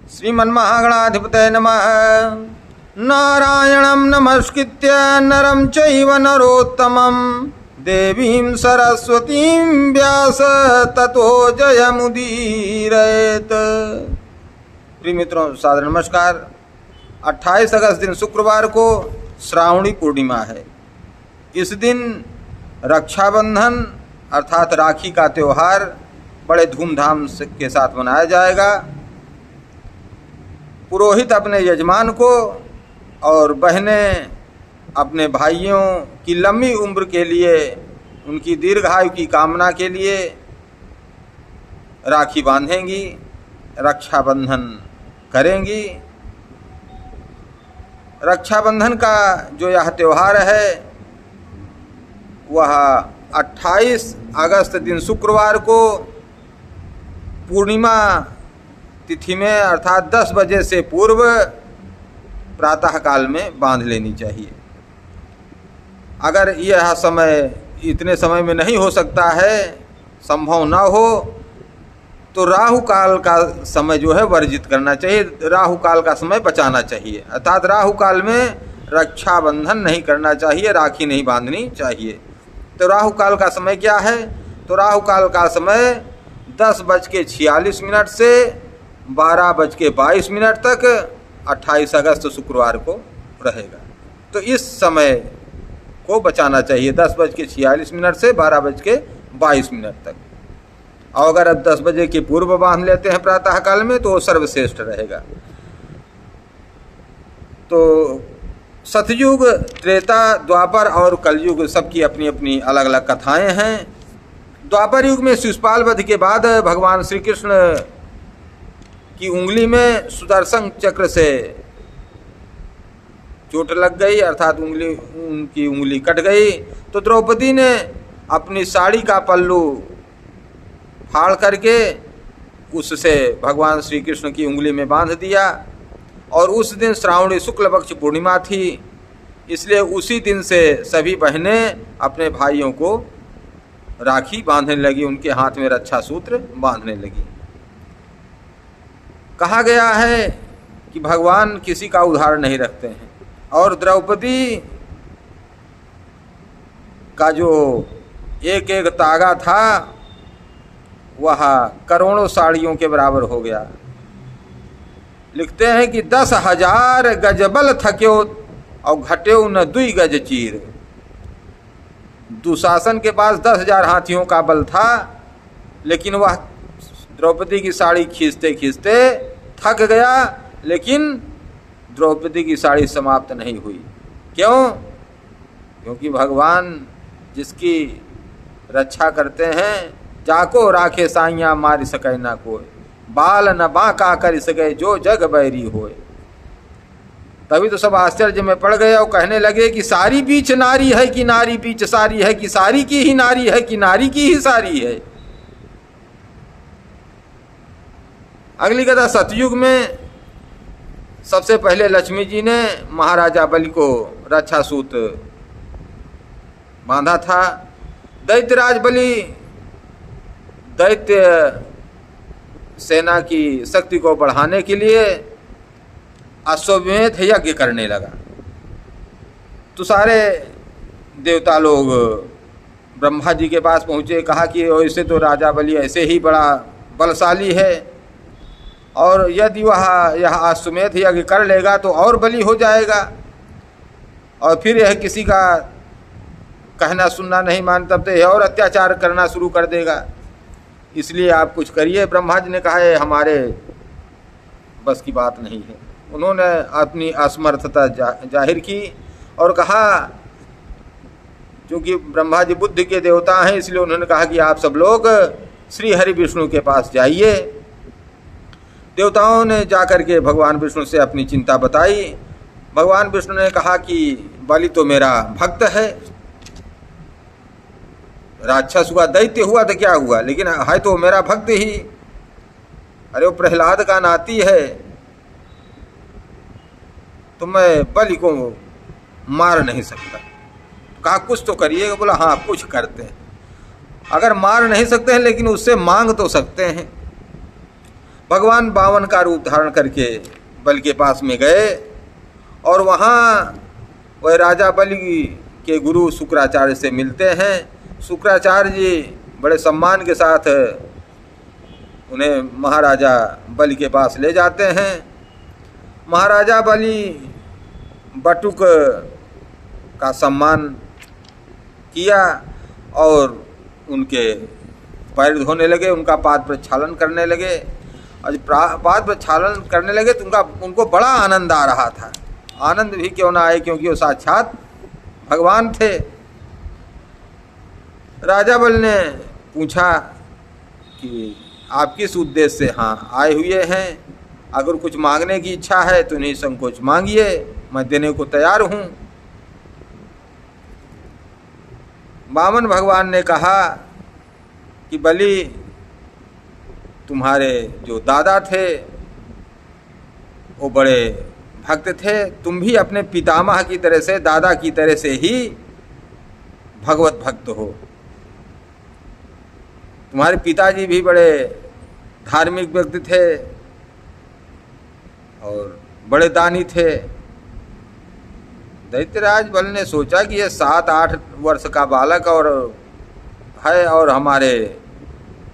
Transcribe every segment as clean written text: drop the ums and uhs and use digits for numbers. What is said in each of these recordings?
श्रीमन्महागणाधिपतये नमः। नारायणं नमस्कृत्य नरं चैव नरोत्तमं देवीं सरस्वतीं व्यास ततो जयमुदीरयेत्। प्रिय मित्रों, सादर नमस्कार। 28 अगस्त दिन शुक्रवार को श्रावणी पूर्णिमा है। इस दिन रक्षाबंधन अर्थात राखी का त्यौहार बड़े धूमधाम के साथ मनाया जाएगा। पुरोहित अपने यजमान को और बहनें अपने भाइयों की लंबी उम्र के लिए, उनकी दीर्घायु की कामना के लिए राखी बांधेंगी, रक्षाबंधन करेंगी। रक्षाबंधन का जो यह त्यौहार है वह 28 अगस्त दिन शुक्रवार को पूर्णिमा तिथि में अर्थात 10 बजे से पूर्व प्रातः काल में बांध लेनी चाहिए। अगर यह समय इतने समय में नहीं हो सकता है, संभव न हो, तो राहु काल का समय जो है वर्जित करना चाहिए। राहु काल का समय बचाना चाहिए, अर्थात राहु काल में रक्षाबंधन नहीं करना चाहिए, राखी नहीं बांधनी चाहिए। तो राहु काल का समय क्या है? तो राहु काल का समय 10:46 से 12:22 तक 28 अगस्त शुक्रवार को रहेगा। तो इस समय को बचाना चाहिए, 10:46 से 12:22 तक। और अगर अब 10 बजे के पूर्व बांध लेते हैं प्रातः काल में तो सर्वश्रेष्ठ रहेगा। तो सतयुग, त्रेता, द्वापर और कलयुग सबकी अपनी अपनी अलग अलग कथाएं हैं। द्वापर युग में शिशुपाल वध के बाद भगवान श्री कृष्ण की उंगली में सुदर्शन चक्र से चोट लग गई, अर्थात उनकी उंगली कट गई। तो द्रौपदी ने अपनी साड़ी का पल्लू फाड़ करके उससे भगवान श्री कृष्ण की उंगली में बांध दिया। और उस दिन श्रावणी शुक्ल पक्ष पूर्णिमा थी, इसलिए उसी दिन से सभी बहनें अपने भाइयों को राखी बांधने लगी, उनके हाथ में रक्षा सूत्र बांधने लगी। कहा गया है कि भगवान किसी का उधार नहीं रखते हैं, और द्रौपदी का जो एक एक तागा था वह करोड़ों साड़ियों के बराबर हो गया। लिखते हैं कि 10,000 गज बल थक्यो और घट्यो न 2 गज चीर। दुशासन के पास 10,000 हाथियों का बल था, लेकिन वह द्रौपदी की साड़ी खींचते खींचते थक गया, लेकिन द्रौपदी की साड़ी समाप्त नहीं हुई। क्यों? क्योंकि भगवान जिसकी रक्षा करते हैं, जाको राखे साइया मार सके ना कोई, बाल न बांका कर सके जो जग बैरी होए। तभी तो सब आश्चर्य में पड़ गए और कहने लगे कि सारी बीच नारी है कि नारी बीच सारी है, कि सारी की ही नारी है कि नारी की ही सारी है। अगली कथा, सतयुग में सबसे पहले लक्ष्मी जी ने महाराजा बलि को रक्षा सूत्र बांधा था। दैत्यराज बलि दैत्य सेना की शक्ति को बढ़ाने के लिए अश्वमेध यज्ञ करने लगा। तो सारे देवता लोग ब्रह्मा जी के पास पहुँचे, कहा कि ऐसे तो राजा बलि ऐसे ही बड़ा बलशाली है, और यदि वह यह अश्वमेध यज्ञ कर लेगा तो और बलि हो जाएगा, और फिर यह किसी का कहना सुनना नहीं मानता तो यह और अत्याचार करना शुरू कर देगा। इसलिए आप कुछ करिए। ब्रह्मा जी ने कहा है हमारे बस की बात नहीं है। उन्होंने अपनी असमर्थता जाहिर की और कहा, क्योंकि ब्रह्मा जी बुद्धि के देवता हैं, इसलिए उन्होंने कहा कि आप सब लोग श्री हरि विष्णु के पास जाइए। देवताओं ने जाकर के भगवान विष्णु से अपनी चिंता बताई। भगवान विष्णु ने कहा कि बलि तो मेरा भक्त है, राक्षस हुआ, दैत्य हुआ तो क्या हुआ, लेकिन है तो मेरा भक्त ही। अरे वो प्रहलाद का नाती है, तो मैं बलि को मार नहीं सकता। कहा कुछ तो करिएगा। बोला हाँ कुछ करते हैं। अगर मार नहीं सकते हैं लेकिन उससे मांग तो सकते हैं। भगवान बावन का रूप धारण करके बलि के पास में गए और वहाँ वह राजा बलि के गुरु शुक्राचार्य से मिलते हैं। शुक्राचार्य जी बड़े सम्मान के साथ उन्हें महाराजा बलि के पास ले जाते हैं। महाराजा बलि बटुक का सम्मान किया और उनके पैर धोने लगे, उनका पाद प्रक्षालन करने लगे। और पाद प्रक्षालन करने लगे तो उनको बड़ा आनंद आ रहा था। आनंद भी क्यों ना आए, क्योंकि वो साक्षात भगवान थे। राजा बलि ने पूछा कि आप किस उद्देश्य से हाँ आए हुए हैं? अगर कुछ मांगने की इच्छा है तो निसंकोच मांगिए, मैं देने को तैयार हूँ। वामन भगवान ने कहा कि बलि, तुम्हारे जो दादा थे वो बड़े भक्त थे, तुम भी अपने पितामह की तरह से, दादा की तरह से ही भगवत भक्त हो। तुम्हारे पिताजी भी बड़े धार्मिक व्यक्ति थे और बड़े दानी थे। दैत्यराज बलि ने सोचा कि ये 7-8 वर्ष का बालक और है और हमारे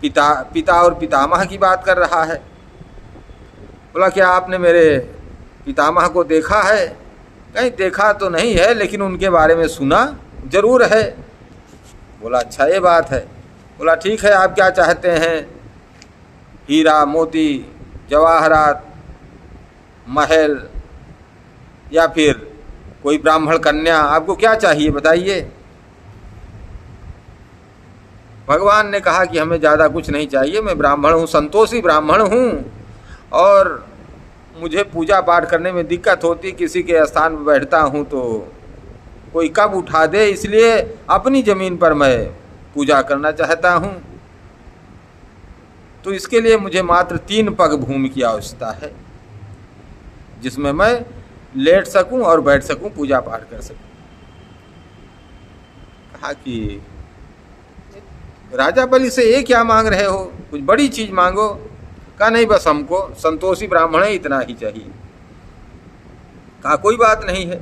पिता और पितामह की बात कर रहा है। बोला, क्या आपने मेरे पितामह को देखा है? कहीं देखा तो नहीं है, लेकिन उनके बारे में सुना जरूर है। बोला, अच्छा ये बात है। बोला, ठीक है, आप क्या चाहते हैं? हीरा मोती जवाहरात महल या फिर कोई ब्राह्मण कन्या, आपको क्या चाहिए बताइए। भगवान ने कहा कि हमें ज़्यादा कुछ नहीं चाहिए, मैं ब्राह्मण हूँ, संतोषी ब्राह्मण हूँ और मुझे पूजा पाठ करने में दिक्कत होती, किसी के स्थान पर बैठता हूँ तो कोई कब उठा दे, इसलिए अपनी ज़मीन पर मैं पूजा करना चाहता हूँ। तो इसके लिए मुझे मात्र 3 पग भूमि की आवश्यकता है, जिसमें मैं लेट सकूं और बैठ सकूं, पूजा पाठ कर सकूं। कहा कि राजा बलि से ये क्या मांग रहे हो, कुछ बड़ी चीज मांगो। कहा नहीं, बस हमको संतोषी ब्राह्मण है इतना ही चाहिए। कहा कोई बात नहीं है।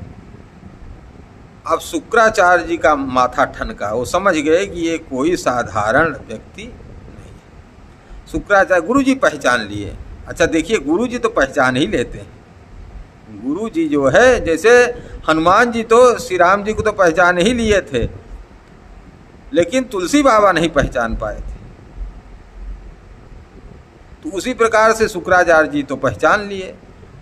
अब शुक्राचार्य जी का माथा ठनका, वो समझ गए कि ये कोई साधारण व्यक्ति नहीं है। शुक्राचार्य गुरु जी पहचान लिए। अच्छा देखिए, गुरु जी तो पहचान ही लेते हैं। गुरु जी जो है, जैसे हनुमान जी तो श्री राम जी को तो पहचान ही लिए थे, लेकिन तुलसी बाबा नहीं पहचान पाए थे। तो उसी प्रकार से शुक्राचार्य जी तो पहचान लिए,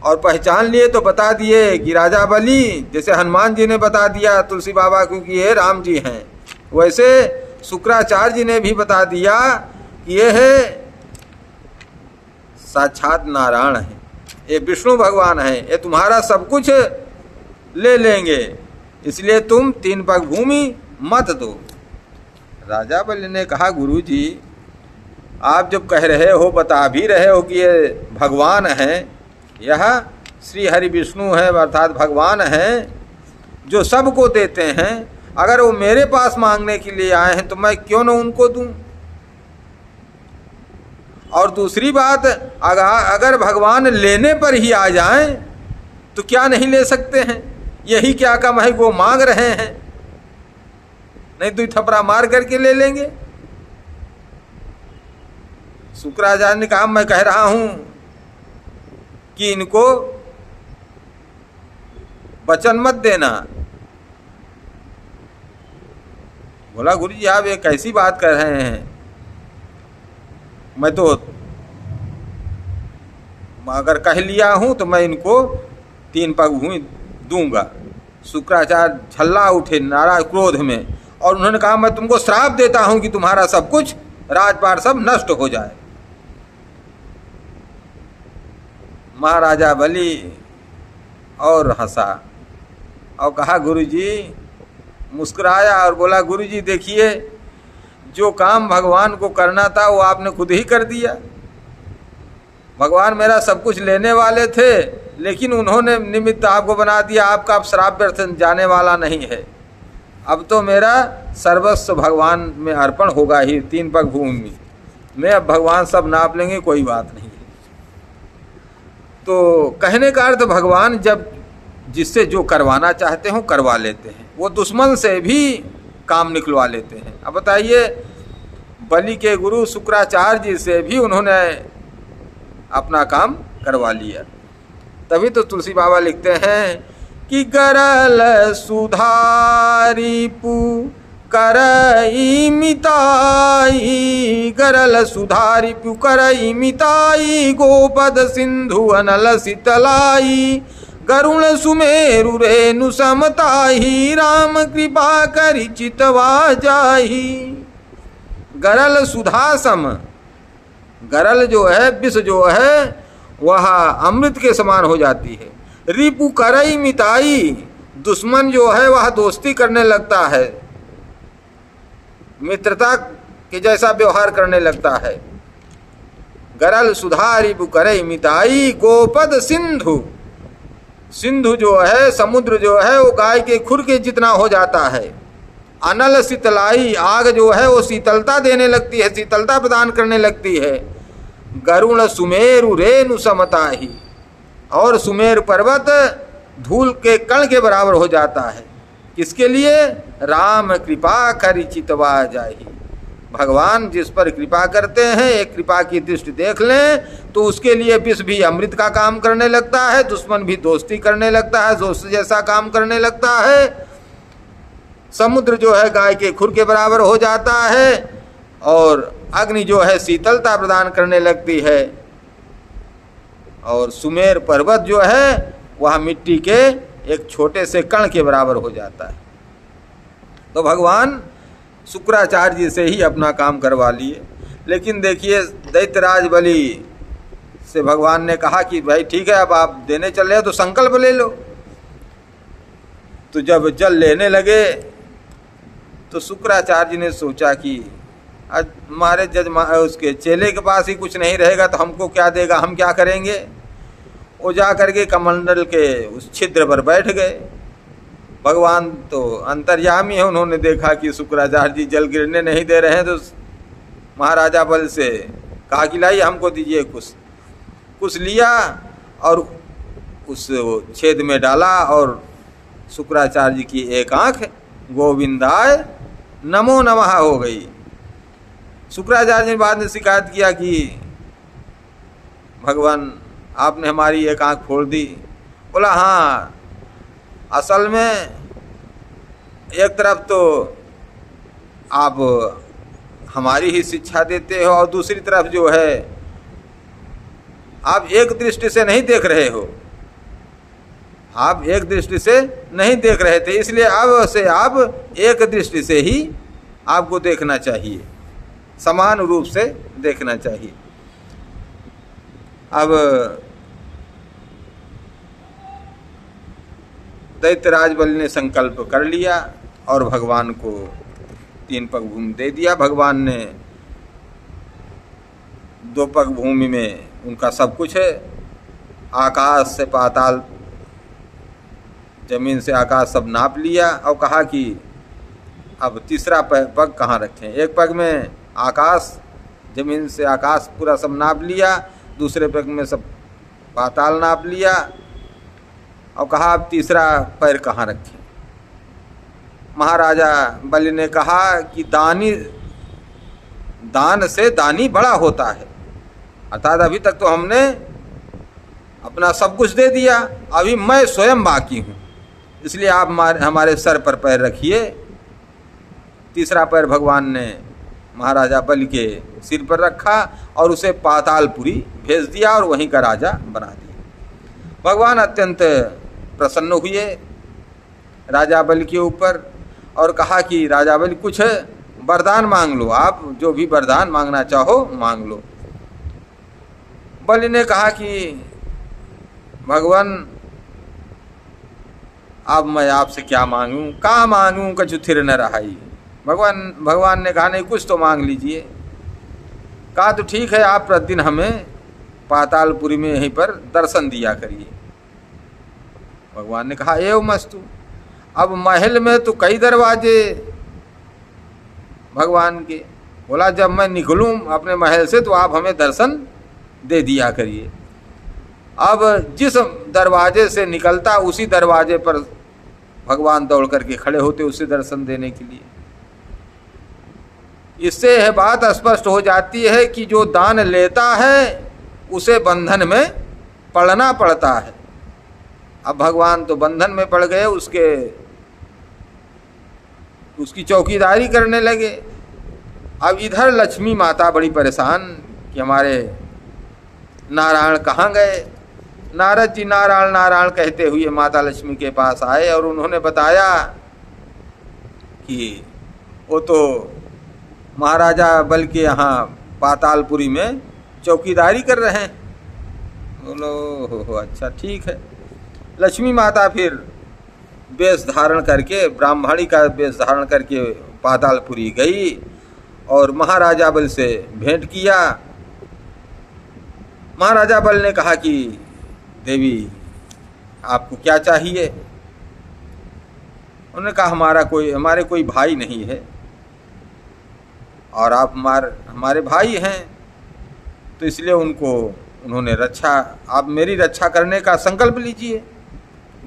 और पहचान लिए तो बता दिए कि राजा बलि, जैसे हनुमान जी ने बता दिया तुलसी बाबा को कि ये राम जी हैं, वैसे शुक्राचार्य जी ने भी बता दिया कि ये है साक्षात नारायण है, ये विष्णु भगवान है, ये तुम्हारा सब कुछ ले लेंगे, इसलिए तुम 3 पग भूमि मत दो। राजा बलि ने कहा, गुरु जी आप जब कह रहे हो, बता भी रहे हो कि ये भगवान हैं, यह श्री हरि विष्णु है, अर्थात भगवान हैं जो सबको देते हैं, अगर वो मेरे पास मांगने के लिए आए हैं तो मैं क्यों न उनको दूं। और दूसरी बात, अगर भगवान लेने पर ही आ जाएं तो क्या नहीं ले सकते हैं? यही क्या कम है, वो मांग रहे हैं, नहीं तो थपड़ा मार करके ले लेंगे। शुक्राचार्य ने कहा, मैं कह रहा हूं कि इनको वचन मत देना। बोला, गुरु जी आप ये कैसी बात कर रहे हैं, मैं तो अगर कह लिया हूं तो मैं इनको 3 पग भूमि दूंगा। शुक्राचार्य झल्ला उठे नाराज क्रोध में, और उन्होंने कहा, मैं तुमको श्राप देता हूं कि तुम्हारा सब कुछ राजपाट सब नष्ट हो जाए। महाराजा बलि और हंसा और कहा, गुरुजी, मुस्कुराया और बोला, गुरुजी देखिए, जो काम भगवान को करना था वो आपने खुद ही कर दिया। भगवान मेरा सब कुछ लेने वाले थे, लेकिन उन्होंने निमित्त आपको बना दिया, आपका अब श्राप व्यर्थ जाने वाला नहीं है। अब तो मेरा सर्वस्व भगवान में अर्पण होगा ही, 3 पग भूमि में अब भगवान सब नाप लेंगे, कोई बात नहीं है। तो कहने का अर्थ भगवान जब जिससे जो करवाना चाहते हो करवा लेते हैं, वो दुश्मन से भी काम निकलवा लेते हैं। अब बताइए, बलि के गुरु शुक्राचार्य जी से भी उन्होंने अपना काम करवा लिया। तभी तो तुलसी बाबा लिखते हैं कि गरल सुधारी पु करई मिताई, गरल सुधारी पु करई मिताई, गोपद सिंधु अनल शीतलाई, गरुण सुमेरु रेणु समताही, राम कृपा करि चितवा जाही। गरल सुधा सम, गरल जो है विष जो है वह अमृत के समान हो जाती है। रिपु करई मिताई, दुश्मन जो है वह दोस्ती करने लगता है, मित्रता के जैसा व्यवहार करने लगता है। गरल सुधा रिपु करई मिताई, गोपद सिंधु, सिंधु जो है समुद्र जो है वो गाय के खुर के जितना हो जाता है। अनल शीतलाई, आग जो है वो शीतलता देने लगती है, शीतलता प्रदान करने लगती है। गरुण सुमेरु रेणु समताही, और सुमेर पर्वत धूल के कण के बराबर हो जाता है। किसके लिए? राम कृपा करि चितवा जाही। भगवान जिस पर कृपा करते हैं, एक कृपा की दृष्टि देख लें तो उसके लिए विष भी अमृत का काम करने लगता है, दुश्मन भी दोस्ती करने लगता है, दोस्त जैसा काम करने लगता है। समुद्र जो है गाय के खुर के बराबर हो जाता है, और अग्नि जो है शीतलता प्रदान करने लगती है, और सुमेर पर्वत जो है वह मिट्टी के एक छोटे से कण के बराबर हो जाता है। तो भगवान शुक्राचार्य जी से ही अपना काम करवा लिए। लेकिन देखिए, दैत्यराज बलि से भगवान ने कहा कि भाई ठीक है, अब आप देने चल रहे हो तो संकल्प ले लो। तो जब जल लेने लगे तो शुक्राचार्य जी ने सोचा कि आज हमारे उसके चेले के पास ही कुछ नहीं रहेगा तो हमको क्या देगा, हम क्या करेंगे। वो जा करके कमंडल के उस छिद्र पर बैठ गए। भगवान तो अंतर्यामी है, उन्होंने देखा कि शुक्राचार्य जी जल गिरने नहीं दे रहे हैं, तो महाराजा बल से कहा कि लाइए हमको दीजिए कुछ लिया और उस छेद में डाला, और शुक्राचार्य जी की एक आंख गोविंदाय नमो नमः हो गई। शुक्राचार्य ने बाद में शिकायत किया कि भगवान आपने हमारी एक आंख फोड़ दी। बोला हाँ, असल में एक तरफ तो आप हमारी ही शिक्षा देते हो, और दूसरी तरफ जो है आप एक दृष्टि से नहीं देख रहे हो, आप एक दृष्टि से नहीं देख रहे थे, इसलिए अब से आप एक दृष्टि से ही आपको देखना चाहिए, समान रूप से देखना चाहिए। अब दैत्यराज बलि ने संकल्प कर लिया और भगवान को 3 पग भूमि दे दिया। भगवान ने 2 पग भूमि में उनका सब कुछ है, आकाश से पाताल, जमीन से आकाश सब नाप लिया, और कहा कि अब तीसरा पग कहाँ रखें। एक पग में आकाश, जमीन से आकाश पूरा सब नाप लिया, दूसरे पग में सब पाताल नाप लिया, और कहा अब तीसरा पैर कहाँ रखें। महाराजा बलि ने कहा कि दान से दानी बड़ा होता है, अर्थात अभी तक तो हमने अपना सब कुछ दे दिया, अभी मैं स्वयं बाकी हूँ, इसलिए आप हमारे सर पर पैर रखिए। तीसरा पैर भगवान ने महाराजा बलि के सिर पर रखा और उसे पातालपुरी भेज दिया और वहीं का राजा बना दिया। भगवान अत्यंत प्रसन्न हुए राजा बलि के ऊपर और कहा कि राजा बलि कुछ वरदान मांग लो, आप जो भी वरदान मांगना चाहो मांग लो। बलि ने कहा कि भगवान अब मैं आपसे क्या मांगूं, का मांगूं कछु थिर न रहाई। भगवान ने कहा नहीं कुछ तो मांग लीजिए। कहा तो ठीक है, आप प्रतिदिन हमें पातालपुरी में यहीं पर दर्शन दिया करिए। भगवान ने कहा एवं मस्तु। अब महल में तो कई दरवाजे भगवान के, बोला जब मैं निकलूं अपने महल से तो आप हमें दर्शन दे दिया करिए। अब जिस दरवाजे से निकलता उसी दरवाजे पर भगवान दौड़ करके खड़े होते उसे दर्शन देने के लिए। इससे यह बात स्पष्ट हो जाती है कि जो दान लेता है उसे बंधन में पड़ना पड़ता है। अब भगवान तो बंधन में पड़ गए, उसकी चौकीदारी करने लगे। अब इधर लक्ष्मी माता बड़ी परेशान कि हमारे नारायण कहाँ गए। नारद जी नारायण नारायण कहते हुए माता लक्ष्मी के पास आए और उन्होंने बताया कि वो तो महाराजा बल के यहाँ पातालपुरी में चौकीदारी कर रहे हैं। बोलो हो अच्छा ठीक है। लक्ष्मी माता फिर वेश धारण करके, ब्राह्मणी का वेश धारण करके पातालपुरी गई और महाराजा बल से भेंट किया। महाराजा बल ने कहा कि देवी आपको क्या चाहिए। उन्होंने कहा हमारे कोई भाई नहीं है और आप हमारे भाई हैं, तो इसलिए उन्होंने आप मेरी रक्षा करने का संकल्प लीजिए।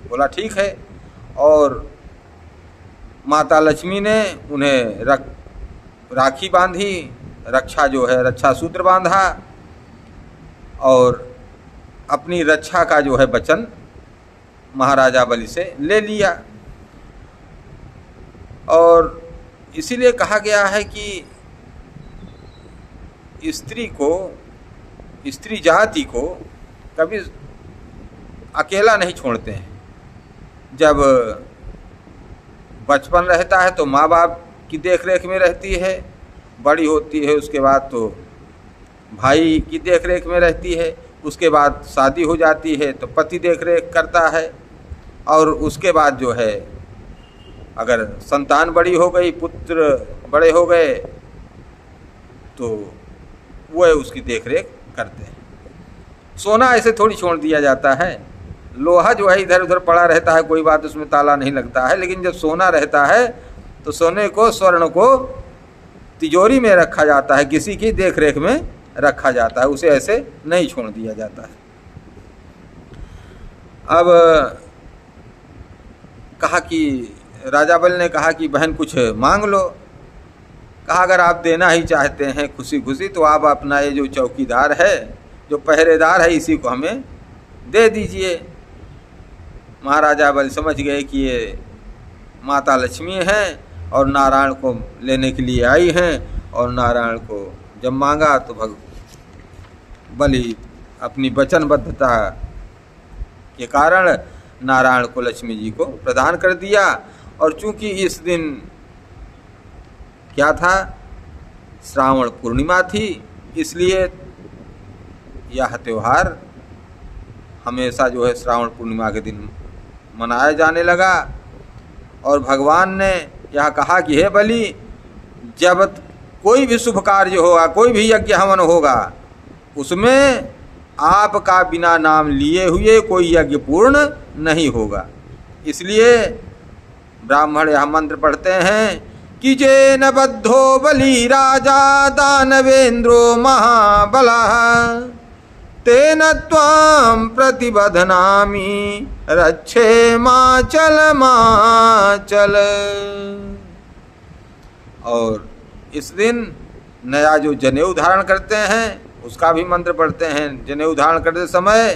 बोला ठीक है। और माता लक्ष्मी ने उन्हें राखी बांधी, रक्षा सूत्र बांधा और अपनी रक्षा का वचन महाराजा बलि से ले लिया। और इसीलिए कहा गया है कि स्त्री जाति को कभी अकेला नहीं छोड़ते हैं। जब बचपन रहता है तो माँ बाप की देखरेख में रहती है, बड़ी होती है उसके बाद तो भाई की देखरेख में रहती है, उसके बाद शादी हो जाती है तो पति देखरेख करता है, और उसके बाद अगर संतान बड़ी हो गई, पुत्र बड़े हो गए तो वो उसकी देखरेख करते हैं। सोना ऐसे थोड़ी छोड़ दिया जाता है। लोहा इधर उधर पड़ा रहता है, कोई बात उसमें ताला नहीं लगता है, लेकिन जब सोना रहता है तो स्वर्ण को तिजोरी में रखा जाता है, किसी की देखरेख में रखा जाता है, उसे ऐसे नहीं छोड़ दिया जाता है। अब कहा कि राजा बल ने कहा कि बहन कुछ मांग लो। कहा अगर आप देना ही चाहते हैं खुशी खुशी तो आप अपना ये जो चौकीदार है, जो पहरेदार है, इसी को हमें दे दीजिए। महाराजा बल समझ गए कि ये माता लक्ष्मी हैं और नारायण को लेने के लिए आई हैं, और नारायण को जब मांगा तो बलि अपनी वचनबद्धता के कारण नारायण को लक्ष्मी जी को प्रदान कर दिया। और चूंकि इस दिन क्या था, श्रावण पूर्णिमा थी, इसलिए यह त्यौहार हमेशा श्रावण पूर्णिमा के दिन मनाया जाने लगा। और भगवान ने यह कहा कि हे बलि, जब कोई भी शुभ कार्य होगा, कोई भी यज्ञ हवन होगा, उसमें आपका बिना नाम लिए हुए कोई यज्ञ पूर्ण नहीं होगा। इसलिए ब्राह्मण यह मंत्र पढ़ते हैं कि जेन बद्धो बलि राजा दानवेंद्रो महाबलः तेन त्वां प्रतिबध्नामि रक्षे माचल माचल। और इस दिन नया जो जनेऊ धारण करते हैं उसका भी मंत्र पढ़ते हैं जनेऊ धारण करते समय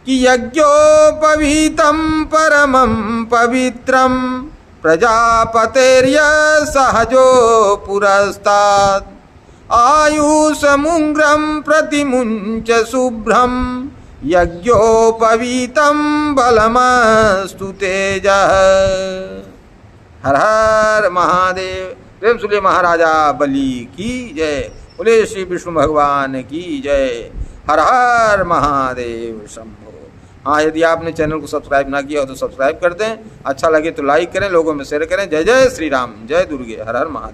कि यज्ञोपवीतं परमं पवित्रं प्रजापतेर्य सहजो पुरस्तात् आयुषमुग्रं प्रतिमुञ्च शुभ्रं यज्ञोपवीतं बलमस्तु तेजः। हर हर महादेव। प्रेम सुनिए महाराजा बलि की जय। बोले श्री विष्णु भगवान की जय। हर हर महादेव शंभो। हाँ, यदि आपने चैनल को सब्सक्राइब ना किया हो तो सब्सक्राइब कर दें, अच्छा लगे तो लाइक करें, लोगों में शेयर करें। जय जय श्री राम, जय दुर्गे, हर हर महादेव।